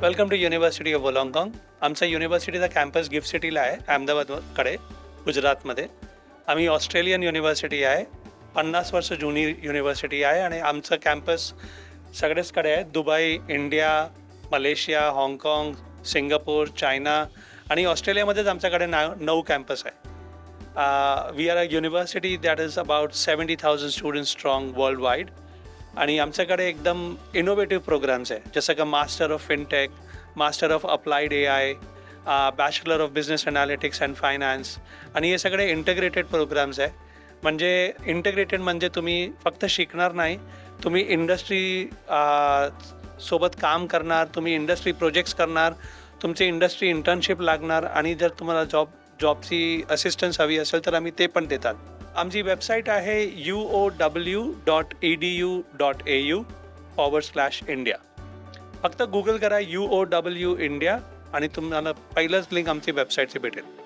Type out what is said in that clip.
Welcome to university of Wollongong. आमचा युनिव्हर्सिटीचा campus gift सिटीला आहे, अहमदाबादकडे, गुजरातमध्ये. आम्ही ऑस्ट्रेलियन युनिव्हर्सिटी आहे, 50 वर्ष जुनी युनिव्हर्सिटी आहे आणि आमचं कॅम्पस सगळेचकडे आहे. दुबई, इंडिया, मलेशिया, हाँगकाँग, सिंगापूर, चायना आणि ऑस्ट्रेलियामध्येच आमच्याकडे 9 कॅम्पस आहे. We are a university that is about 70,000 students strong worldwide. आणि आमच्याकडे एकदम इनोव्हेटिव्ह प्रोग्राम्स आहे, जसं का master of fintech, master of applied AI, bachelor of business analytics and finance. आणि हे सगळे इंटग्रेटेड प्रोग्राम्स आहे. म्हणजे इंटग्रेटेड म्हणजे तुम्ही फक्त शिकणार नाही, तुम्ही इंडस्ट्री सोबत काम करणार, तुम्ही इंडस्ट्री प्रोजेक्ट्स करणार, तुमची इंडस्ट्री इंटर्नशिप लागणार आणि जर तुम्हाला जॉबची असिस्टन्स हवी असेल तर आम्ही ते पण देतात. आमची वेबसाईट आहे uow.edu.au/India. फक्त गुगल करा UOW इंडिया आणि तुम्हाला पहिलंच लिंक आमची वेबसाईटची भेटेल.